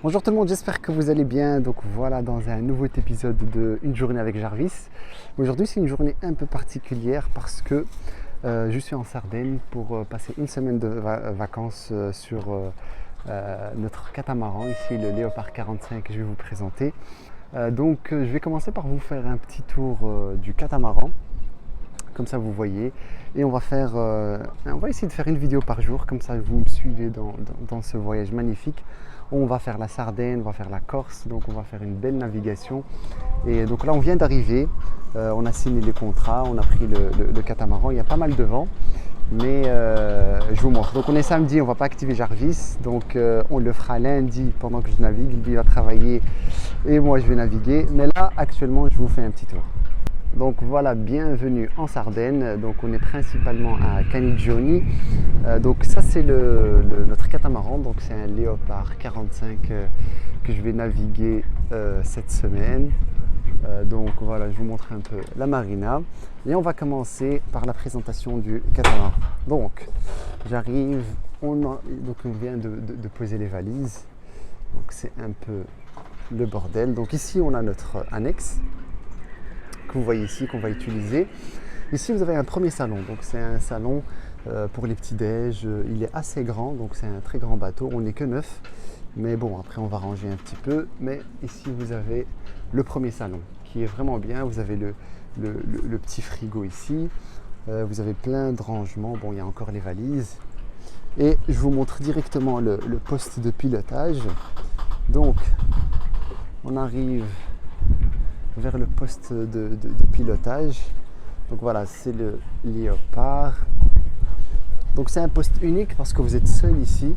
Bonjour tout le monde, j'espère que vous allez bien. Donc voilà, dans un nouveau épisode de Une journée avec Jarvis. Aujourd'hui, c'est une journée un peu particulière parce que je suis en Sardaigne pour passer une semaine de vacances sur notre catamaran, ici le Léopard 45 que je vais vous présenter. Je vais commencer par vous faire un petit tour du catamaran. Comme ça vous voyez, et on va essayer de faire une vidéo par jour, comme ça vous me suivez dans ce voyage magnifique. On va faire la Sardaigne, on va faire la Corse, donc on va faire une belle navigation. Et donc là on vient d'arriver, on a signé les contrats, on a pris le catamaran, il y a pas mal de vent, mais je vous montre. Donc on est samedi, on ne va pas activer Jarvis, donc on le fera lundi pendant que je navigue, lui va travailler et moi je vais naviguer, mais là actuellement je vous fais un petit tour. Donc voilà, bienvenue en Sardaigne. Donc on est principalement à Caniggioni. Donc ça c'est notre catamaran. Donc c'est un Léopard 45 que je vais naviguer cette semaine. Donc voilà, je vous montre un peu la marina. Et on va commencer par la présentation du catamaran. Donc j'arrive, on vient de poser les valises. Donc c'est un peu le bordel. Donc ici on a notre annexe que vous voyez ici, qu'on va utiliser. Ici, vous avez un premier salon. Donc, c'est un salon pour les petits-déj. Il est assez grand, donc c'est un très grand bateau. On n'est que 9. Mais bon, après, on va ranger un petit peu. Mais ici, vous avez le premier salon qui est vraiment bien. Vous avez le petit frigo ici. Vous avez plein de rangements. Bon, il y a encore les valises. Et je vous montre directement le poste de pilotage. Donc, on arrive vers le poste de pilotage. Donc voilà, c'est le Léopard. Donc c'est un poste unique parce que vous êtes seul ici.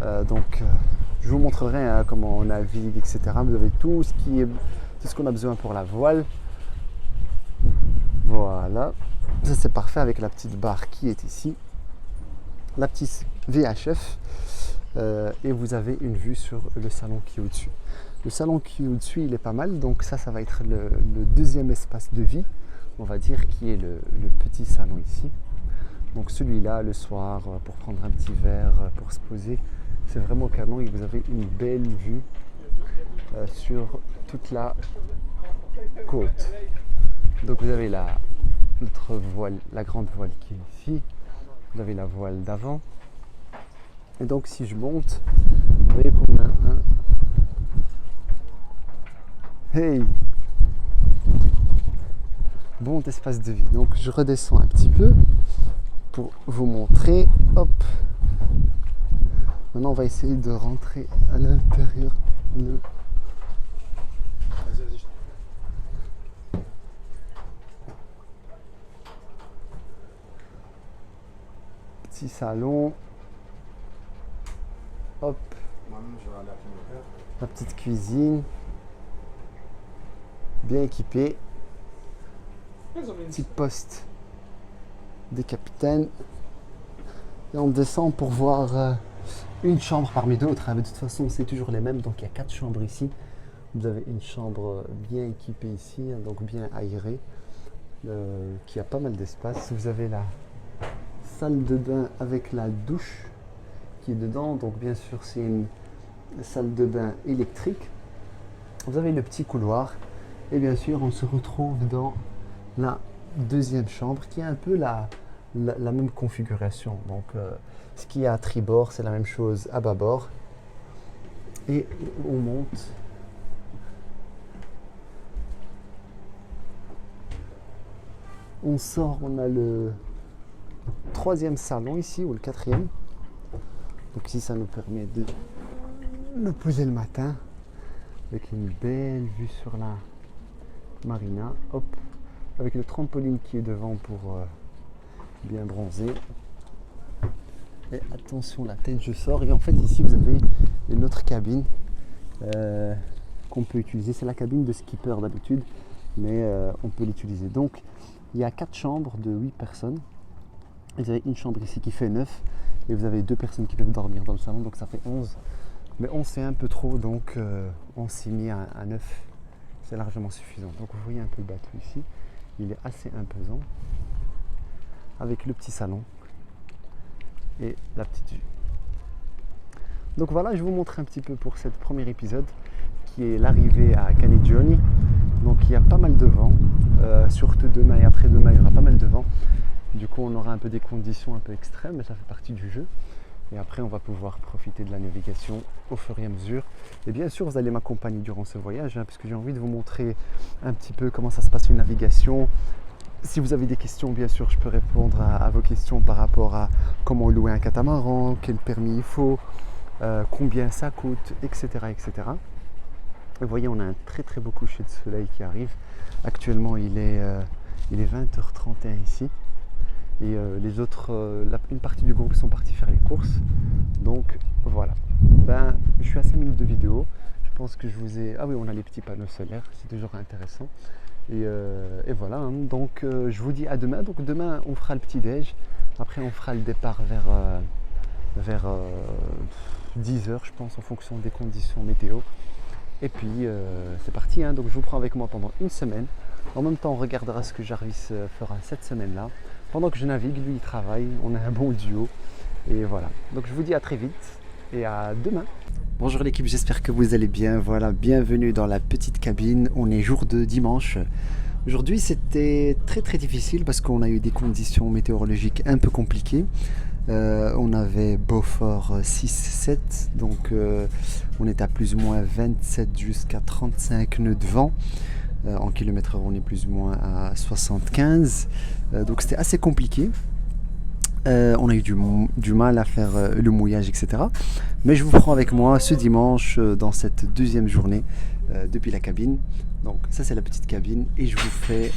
Je vous montrerai comment on navigue, etc. Vous avez tout ce qu'on a besoin pour la voile. Voilà, ça c'est parfait avec la petite barre qui est ici, la petite VHF, et vous avez une vue sur le salon qui est au-dessus. Le salon qui est au-dessus, il est pas mal, donc ça va être le deuxième espace de vie, on va dire, qui est le petit salon ici. Donc celui-là, le soir, pour prendre un petit verre, pour se poser, c'est vraiment canon et vous avez une belle vue sur toute la côte. Donc vous avez notre voile, la grande voile qui est ici, vous avez la voile d'avant. Et donc si je monte, vous voyez qu'on a un... Hey! Bon espace de vie. Donc je redescends un petit peu pour vous montrer. Hop! Maintenant on va essayer de rentrer à l'intérieur. Petit salon. Hop! La petite cuisine. Bien équipé. Petit poste des capitaines. Et on descend pour voir une chambre parmi d'autres. De toute façon, c'est toujours les mêmes. Donc il y a 4 chambres ici. Vous avez une chambre bien équipée ici, donc bien aérée, qui a pas mal d'espace. Vous avez la salle de bain avec la douche qui est dedans. Donc bien sûr, c'est une salle de bain électrique. Vous avez le petit couloir. Et bien sûr, on se retrouve dans la deuxième chambre qui est un peu la même configuration. Donc, ce qui est à tribord, c'est la même chose à bâbord. Et on monte. On sort, on a le troisième salon ici, ou le quatrième. Donc ici, ça nous permet de nous poser le matin avec une belle vue sur la marina, hop, avec le trampoline qui est devant pour bien bronzer. Et attention, la tête, je sors. Et en fait, ici, vous avez une autre cabine qu'on peut utiliser. C'est la cabine de skipper d'habitude, mais on peut l'utiliser. Donc, il y a 4 chambres de 8 personnes. Vous avez une chambre ici qui fait 9. Et vous avez 2 personnes qui peuvent dormir dans le salon, donc ça fait 11. Mais 11, c'est un peu trop, donc on s'est mis à 9. C'est largement suffisant. Donc vous voyez un peu le bateau ici, il est assez imposant avec le petit salon et la petite vue. Donc voilà, je vous montre un petit peu pour ce premier épisode qui est l'arrivée à Canigioni. Donc il y a pas mal de vent, surtout demain et après-demain il y aura pas mal de vent. Du coup on aura un peu des conditions un peu extrêmes, mais ça fait partie du jeu. Et après on va pouvoir profiter de la navigation au fur et à mesure. Et bien sûr vous allez m'accompagner durant ce voyage, hein, parce que j'ai envie de vous montrer un petit peu comment ça se passe une navigation. Si vous avez des questions, bien sûr, je peux répondre à vos questions par rapport à comment louer un catamaran, quel permis il faut, combien ça coûte, etc., etc. Vous voyez, on a un très très beau coucher de soleil qui arrive. Actuellement, il est 20h31 ici. Et les autres, une partie du groupe sont partis faire les courses. Donc voilà. Je suis à 5 minutes de vidéo. Je pense que je vous ai... Ah oui, on a les petits panneaux solaires, c'est toujours intéressant. Et voilà, hein. Donc je vous dis à demain. Donc demain on fera le petit déj. Après on fera le départ vers 10h je pense en fonction des conditions météo. Et puis c'est parti, hein. Donc je vous prends avec moi pendant une semaine. En même temps on regardera ce que Jarvis fera cette semaine-là. Pendant que je navigue, lui il travaille, on a un bon duo. Et voilà. Donc je vous dis à très vite et à demain. Bonjour l'équipe, j'espère que vous allez bien. Voilà, bienvenue dans la petite cabine. On est jour de dimanche. Aujourd'hui c'était très très difficile parce qu'on a eu des conditions météorologiques un peu compliquées. On avait Beaufort 6-7, donc on est à plus ou moins 27 jusqu'à 35 nœuds de vent. En kilomètres heure on est plus ou moins à 75. Donc c'était assez compliqué. On a eu du mal à faire le mouillage, etc. Mais je vous prends avec moi ce dimanche dans cette deuxième journée depuis la cabine. Donc ça c'est la petite cabine et je vous fais...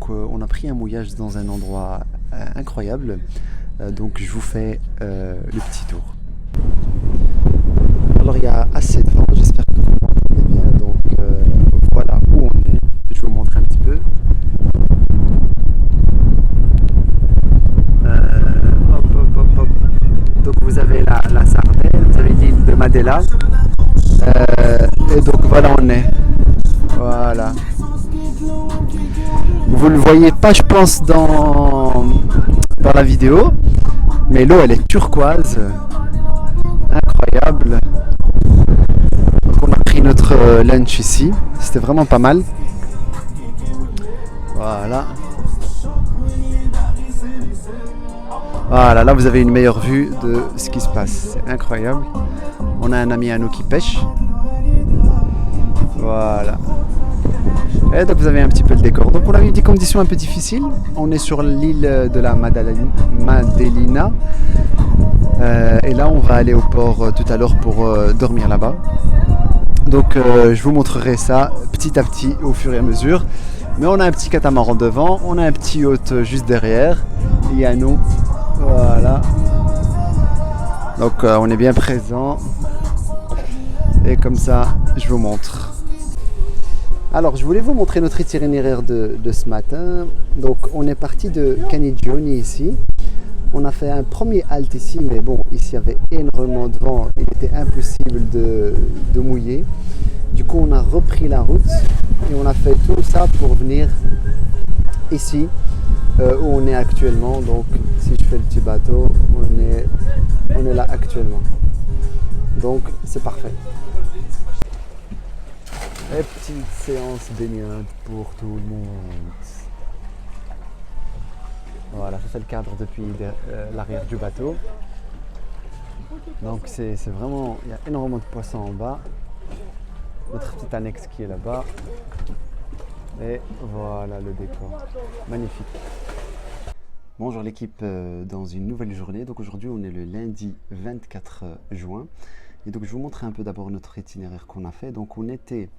on a pris un mouillage dans un endroit incroyable. Donc je vous fais le petit tour. Alors il y a assez de vent, j'espère que vous m'entendez bien. Donc voilà où on est. Je vous montre un petit peu. Donc vous avez la Sardaigne, vous avez l'île de Madela. Et donc voilà on est. Voilà. Vous ne le voyez pas je pense dans la vidéo. Mais l'eau elle est turquoise. Incroyable. Donc on a pris notre lunch ici. C'était vraiment pas mal. Voilà. Voilà, là vous avez une meilleure vue de ce qui se passe. C'est incroyable. On a un ami à nous qui pêche. Voilà. Et donc vous avez un petit peu le décor. Donc on a eu des conditions un peu difficiles. On est sur l'île de la Madelina. Et là on va aller au port tout à l'heure pour dormir là-bas. Donc je vous montrerai ça petit à petit au fur et à mesure. Mais on a un petit catamaran devant, on a un petit yacht juste derrière. Et il y a nous. Voilà. Donc on est bien présent. Et comme ça, je vous montre. Alors, je voulais vous montrer notre itinéraire de ce matin. Donc, on est parti de Canigioni ici. On a fait un premier halt ici, mais bon, ici il y avait énormément de vent. Il était impossible de mouiller. Du coup, on a repris la route et on a fait tout ça pour venir ici, où on est actuellement. Donc, si je fais le petit bateau, on est là actuellement. Donc, c'est parfait. Et petite séance baignade pour tout le monde. Voilà, ça c'est le cadre depuis l'arrière du bateau. Donc c'est vraiment, il y a énormément de poissons en bas. Notre petite annexe qui est là-bas. Et voilà le décor. Magnifique. Bonjour l'équipe dans une nouvelle journée. Donc aujourd'hui on est le lundi 24 juin. Et donc je vous montre un peu d'abord notre itinéraire qu'on a fait. Donc on était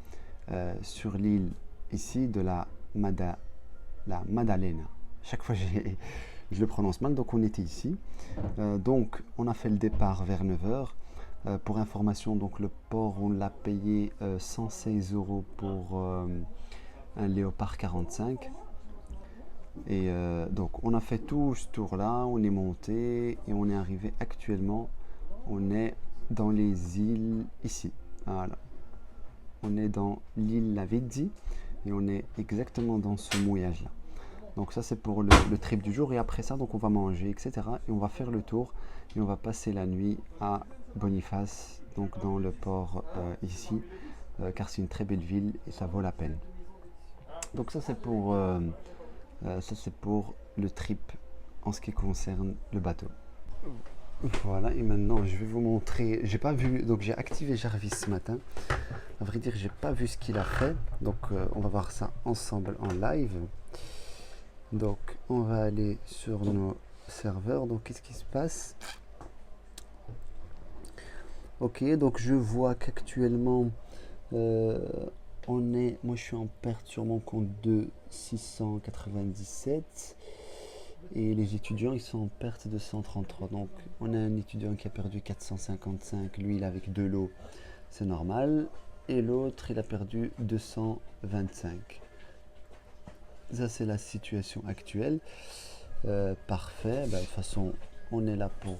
sur l'île ici de la Maddalena. Chaque fois je le prononce mal, donc on était ici. Donc on a fait le départ vers 9h. Pour information, donc le port on l'a payé 116 € pour un Léopard 45. Et donc on a fait tout ce tour là, on est monté et on est arrivé actuellement, on est dans les îles ici. Voilà. On est dans l'île Lavezzi et on est exactement dans ce mouillage là. Donc ça c'est pour le trip du jour et après ça donc on va manger etc. Et on va faire le tour et on va passer la nuit à Boniface, donc dans le port ici, car c'est une très belle ville et ça vaut la peine. Donc ça c'est pour le trip en ce qui concerne le bateau. Voilà, et maintenant je vais vous montrer. J'ai pas vu, donc j'ai activé Jarvis ce matin. À vrai dire, j'ai pas vu ce qu'il a fait, donc on va voir ça ensemble en live. Donc on va aller sur nos serveurs. Donc qu'est-ce qui se passe? Ok, donc je vois qu'actuellement moi je suis en perte sur mon compte de 697 et les étudiants ils sont en perte de 133. Donc on a un étudiant qui a perdu 455, lui il est avec de l'eau, c'est normal, et l'autre il a perdu 225. Ça c'est la situation actuelle. Parfait, de toute façon on est là pour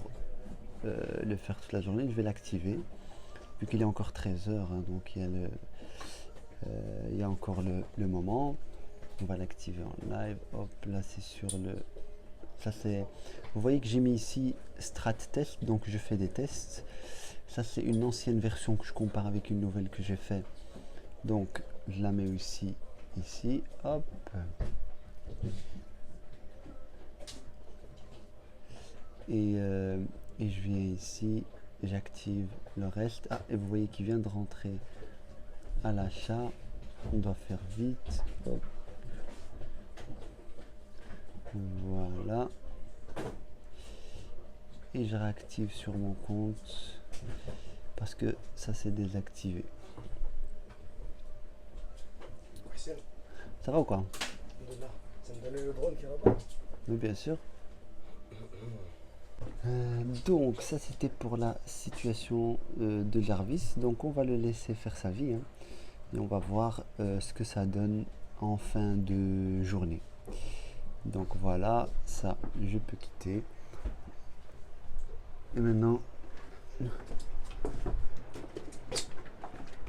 le faire toute la journée. Je vais l'activer vu qu'il est encore 13 heures, hein, donc il y a encore le moment. On va l'activer en live. Hop, là c'est sur le... Ça c'est... Vous voyez que j'ai mis ici Strat Test, donc je fais des tests. Ça c'est une ancienne version que je compare avec une nouvelle que j'ai fait. Donc je la mets aussi ici. Hop. Et je viens ici, j'active le reste. Ah, et vous voyez qu'il vient de rentrer à l'achat. On doit faire vite. Hop. Voilà. Et je réactive sur mon compte parce que ça s'est désactivé. Ça va ou quoi? Ça me donnait le drone qui là-bas. Oui, bien sûr. Donc ça c'était pour la situation de Jarvis. Donc on va le laisser faire sa vie, hein, et on va voir ce que ça donne en fin de journée. Donc voilà, ça je peux quitter. Et maintenant,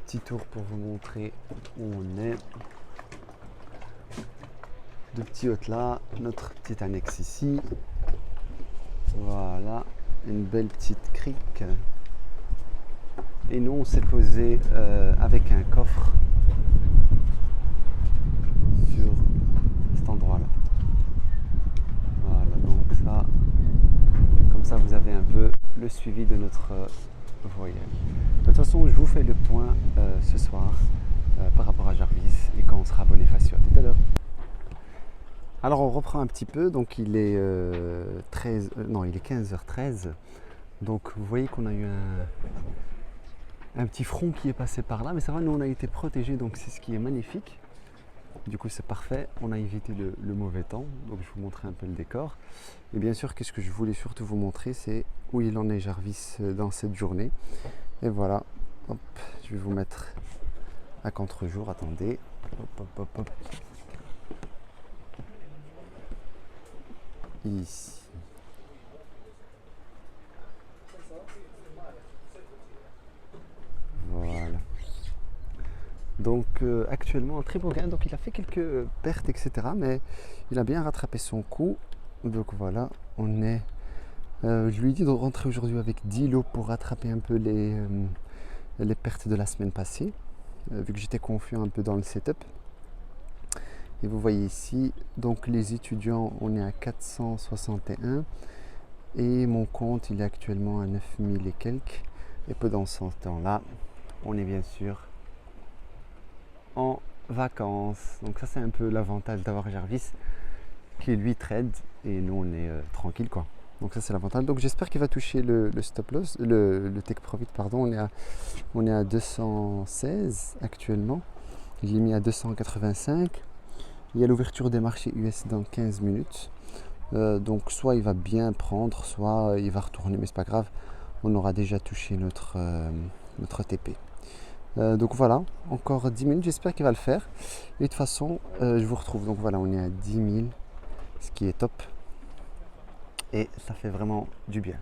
petit tour pour vous montrer où on est. Deux petits hôtes là, notre petite annexe ici. Voilà, une belle petite crique. Et nous on s'est posé avec un coffre sur cet endroit là. Voilà, donc ça, comme ça vous avez un peu le suivi de notre voyage. De toute façon je vous fais le point ce soir par rapport à Jarvis et quand on sera à Bonifacio. À tout à l'heure. Alors on reprend un petit peu, donc il est, il est 15h13, donc vous voyez qu'on a eu un petit front qui est passé par là, mais ça va, nous on a été protégés, donc c'est ce qui est magnifique. Du coup c'est parfait, on a évité le mauvais temps, donc je vous montrer un peu le décor. Et bien sûr, qu'est-ce que je voulais surtout vous montrer, c'est où il en est Jarvis dans cette journée. Et voilà, hop, je vais vous mettre à contre-jour, attendez, hop, hop, hop, hop. Ici. Voilà. Donc actuellement un très beau gain, donc il a fait quelques pertes etc, mais il a bien rattrapé son coup. Donc voilà, on est je lui ai dit de rentrer aujourd'hui avec 10 lots pour rattraper un peu les pertes de la semaine passée, vu que j'étais confiant un peu dans le setup. Et vous voyez ici, donc les étudiants, on est à 461 et mon compte il est actuellement à 9000 et quelques. Et pendant ce temps-là, on est bien sûr en vacances. Donc ça c'est un peu l'avantage d'avoir Jarvis qui lui trade et nous on est tranquille quoi. Donc ça c'est l'avantage. Donc j'espère qu'il va toucher le stop loss, le take profit pardon. On est à 216 actuellement. Il est mis à 285. Il y a l'ouverture des marchés US dans 15 minutes. Donc soit il va bien prendre, soit il va retourner, mais c'est pas grave. On aura déjà touché notre TP. Donc voilà, encore 10 minutes, j'espère qu'il va le faire. Et de toute façon, je vous retrouve. Donc voilà, on est à 10 000, ce qui est top. Et ça fait vraiment du bien.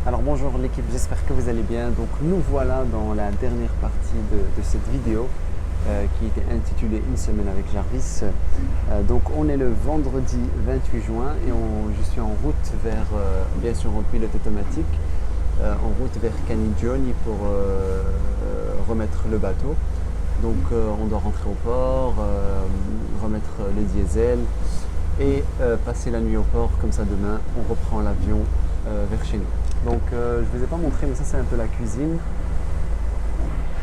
Alors bonjour l'équipe, j'espère que vous allez bien. Donc nous voilà dans la dernière partie de cette vidéo. Qui était intitulé Une semaine avec Jarvis. Donc on est le vendredi 28 juin et je suis en route vers bien sûr mon pilote automatique en route vers Caniggioni pour remettre le bateau. Donc on doit rentrer au port, remettre les diesels et passer la nuit au port. Comme ça demain on reprend l'avion vers chez nous. Donc je ne vous ai pas montré, mais ça c'est un peu la cuisine.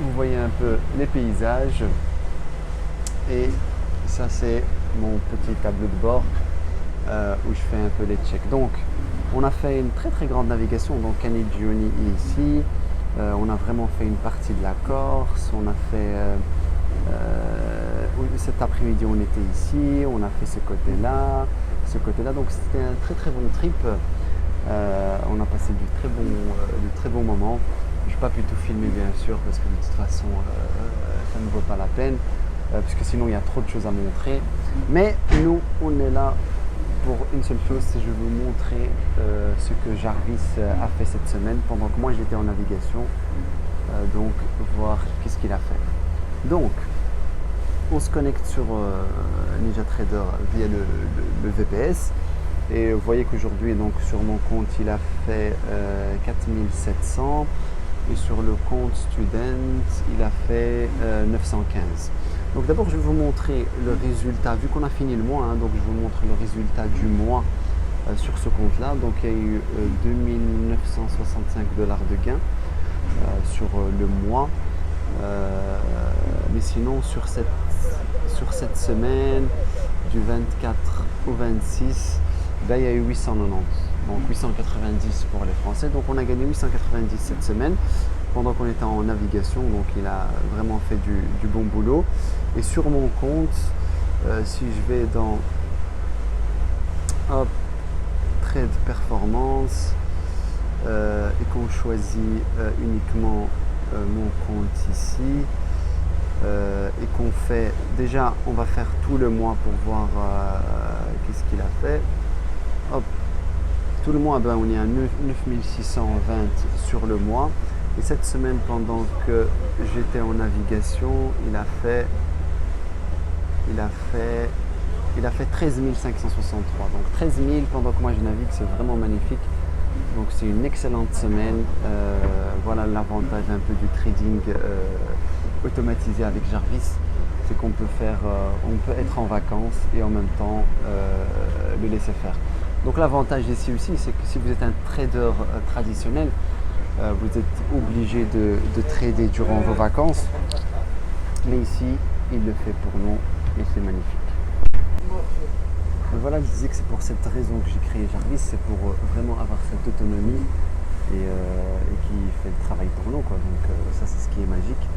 Vous voyez un peu les paysages et ça c'est mon petit tableau de bord où je fais un peu les checks. Donc on a fait une très grande navigation, donc Caniggioni est ici. On a vraiment fait une partie de la Corse, on a fait cet après-midi on était ici, on a fait ce côté-là, donc c'était un très bon trip. On a passé de très bons moments. Je n'ai pas pu tout filmer bien sûr parce que de toute façon ça ne vaut pas la peine puisque sinon il y a trop de choses à montrer. Mais nous on est là pour une seule chose, c'est que je vais vous montrer ce que Jarvis a fait cette semaine pendant que moi j'étais en navigation. Donc voir qu'est-ce qu'il a fait. Donc on se connecte sur NinjaTrader via le VPS. Et vous voyez qu'aujourd'hui, donc sur mon compte, il a fait 4700 et sur le compte Student, il a fait 915. Donc d'abord, je vais vous montrer le résultat, vu qu'on a fini le mois, donc je vous montre le résultat du mois sur ce compte-là. Donc il y a eu 2965 $ de gain sur le mois. Mais sinon, sur cette semaine, du 24 au 26, il y a eu 890, donc 890 pour les Français. Donc on a gagné 890 cette semaine pendant qu'on était en navigation. Donc il a vraiment fait du bon boulot. Et sur mon compte, si je vais dans Trade Performance et qu'on choisit uniquement mon compte ici, et qu'on fait, déjà on va faire tout le mois pour voir qu'est-ce qu'il a fait. Hop. Tout le mois, on est à 9620 sur le mois. Et cette semaine, pendant que j'étais en navigation, il a fait 13 563. Donc 13 000 pendant que moi je navigue, c'est vraiment magnifique. Donc c'est une excellente semaine. Voilà l'avantage un peu du trading automatisé avec Jarvis, c'est qu'on peut on peut être en vacances et en même temps le laisser faire. Donc l'avantage ici aussi, c'est que si vous êtes un trader traditionnel, vous êtes obligé de trader durant vos vacances. Mais ici, il le fait pour nous et c'est magnifique. Donc voilà, je disais que c'est pour cette raison que j'ai créé Jarvis, c'est pour vraiment avoir cette autonomie et qui fait le travail pour nous, quoi. Donc ça, c'est ce qui est magique.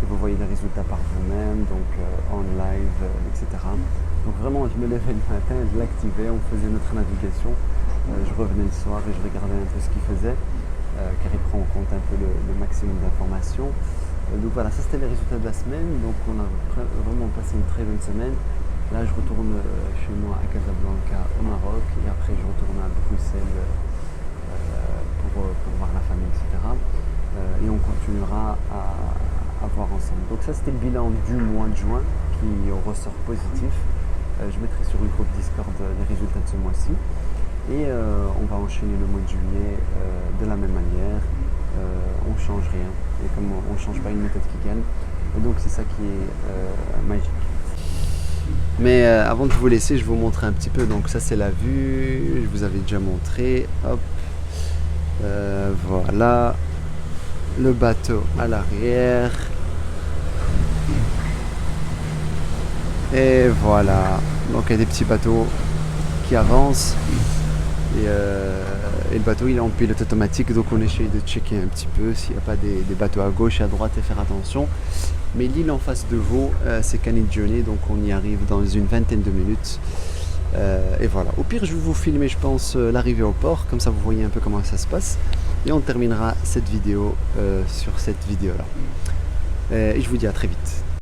Et vous voyez les résultats par vous-même, donc en live, etc. Donc vraiment, je me levais le matin, je l'activais, on faisait notre navigation. Je revenais le soir et je regardais un peu ce qu'il faisait, car il prend en compte un peu le maximum d'informations. Donc voilà, ça c'était les résultats de la semaine. Donc on a vraiment passé une très bonne semaine. Là, je retourne chez moi à Casablanca au Maroc et après je retourne à Bruxelles pour voir la famille, etc. Et on continuera à voir ensemble. Donc ça c'était le bilan du mois de juin qui ressort positif. Je mettrai sur le groupe Discord les résultats de ce mois-ci et on va enchaîner le mois de juillet de la même manière. On ne change rien et comme on ne change pas une méthode qui gagne, et donc c'est ça qui est magique. Mais avant de vous laisser, je vais vous montrer un petit peu. Donc ça c'est la vue, je vous avais déjà montré. Hop, voilà le bateau à l'arrière. Et voilà, donc il y a des petits bateaux qui avancent et le bateau il est en pilote automatique, donc on essaye de checker un petit peu s'il n'y a pas des bateaux à gauche et à droite et faire attention. Mais l'île en face de vous, c'est Caniggioni, donc on y arrive dans une vingtaine de minutes. Et voilà, au pire je vais vous filmer je pense l'arrivée au port, comme ça vous voyez un peu comment ça se passe. Et on terminera cette vidéo sur cette vidéo là. Et je vous dis à très vite.